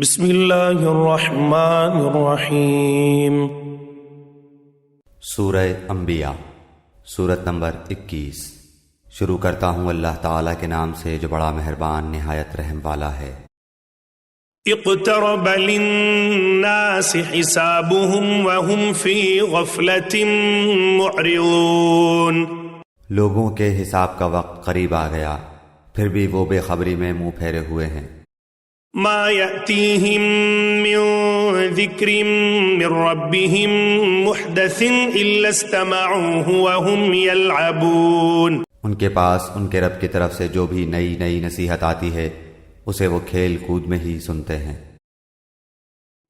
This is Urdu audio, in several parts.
بسم اللہ الرحمن الرحیم۔ سورہ انبیاء، سورت نمبر 21۔ شروع کرتا ہوں اللہ تعالیٰ کے نام سے جو بڑا مہربان نہایت رحم والا ہے۔ اقترب للناس حسابهم وهم في غفلة معرضون۔ لوگوں کے حساب کا وقت قریب آ گیا، پھر بھی وہ بے خبری میں منہ پھیرے ہوئے ہیں۔ ما يأتيهم من ذکر من ربهم محدث إلا استمعوه وهم يلعبون۔ ان کے پاس ان کے رب کی طرف سے جو بھی نئی نصیحت آتی ہے اسے وہ کھیل کود میں ہی سنتے ہیں۔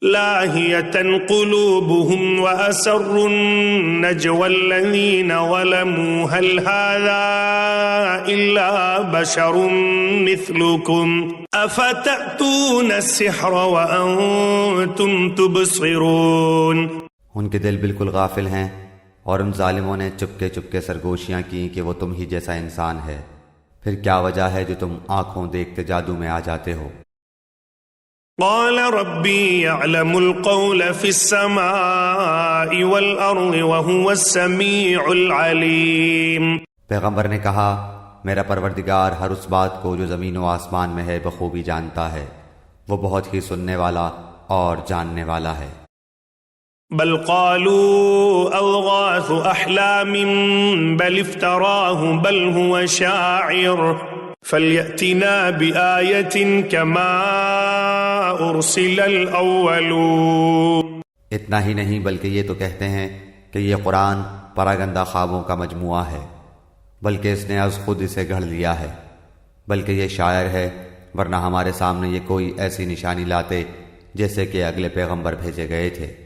لاهية قلوبهم وأسروا النجوى الذين ظلموا هل هذا إلا بشر مثلكم أفتأتون السحر وأنتم تبصرون۔ ان کے دل بالکل غافل ہیں اور ان ظالموں نے چپکے سرگوشیاں کی کہ وہ تم ہی جیسا انسان ہے، پھر کیا وجہ ہے جو تم آنکھوں دیکھتے جادو میں آ جاتے ہو؟ قال ربي يعلم القول في السماء والأرض وهو السميع العليم۔ پیغمبر نے کہا میرا پروردگار ہر اس بات کو جو زمین و آسمان میں ہے بخوبی جانتا ہے، وہ بہت ہی سننے والا اور جاننے والا ہے۔ بل قالوا أضغاث أحلام بل افتراه بل هو شاعر فليأتنا بآية كما أرسل الأولون۔ اتنا ہی نہیں بلکہ یہ تو کہتے ہیں کہ یہ قرآن پراگندہ خوابوں کا مجموعہ ہے، بلکہ اس نے از خود اسے گھڑ لیا ہے، بلکہ یہ شاعر ہے، ورنہ ہمارے سامنے یہ کوئی ایسی نشانی لاتے جیسے کہ اگلے پیغمبر بھیجے گئے تھے۔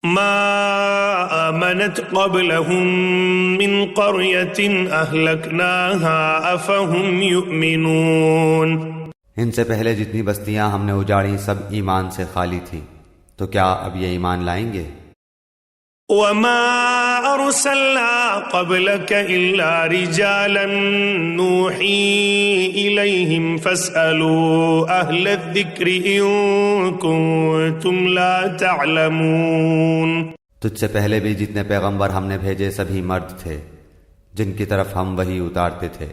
ما آمنت قبلهم من قرية أهلكناها أفهم يؤمنون۔ ان سے پہلے جتنی بستیاں ہم نے اجاڑی سب ایمان سے خالی تھیں، تو کیا اب یہ ایمان لائیں گے؟ وما أرسلنا قبلك إلا رجالا نوحي إليهم فاسألوا أهل الذكر إن كنتم لا تعلمون۔ تجھ سے پہلے بھی جتنے پیغمبر ہم نے بھیجے سبھی مرد تھے جن کی طرف ہم وحی اتارتے تھے،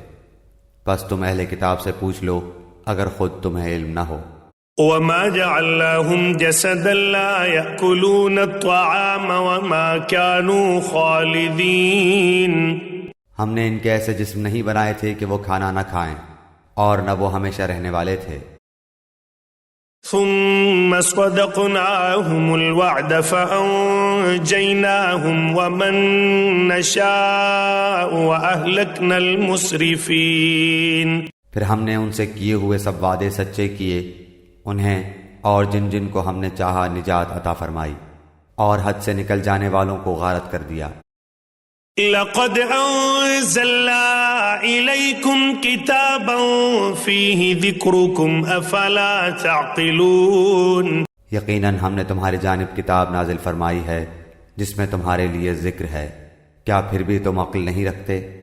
پس تم اہل کتاب سے پوچھ لو اگر خود تمہیں علم نہ ہو۔ وما جعلناهم جسدا لا يأكلون الطعام وما كانوا خالدين۔ ہم نے ان کے ایسے جسم نہیں بنائے تھے کہ وہ کھانا نہ کھائیں اور نہ وہ ہمیشہ رہنے والے تھے۔ ثم صدقناهم الوعد فأنجيناهم ومن نشاء وأهلكنا المسرفين۔ پھر ہم نے ان سے کیے ہوئے سب وعدے سچے کیے، انہیں اور جن کو ہم نے چاہا نجات عطا فرمائی، اور حد سے نکل جانے والوں کو غارت کر دیا۔ لقد انزلنا الیکم کتابا فیہ ذکرکم افلا تعقلون۔ یقیناً ہم نے تمہاری جانب کتاب نازل فرمائی ہے جس میں تمہارے لیے ذکر ہے، کیا پھر بھی تم عقل نہیں رکھتے؟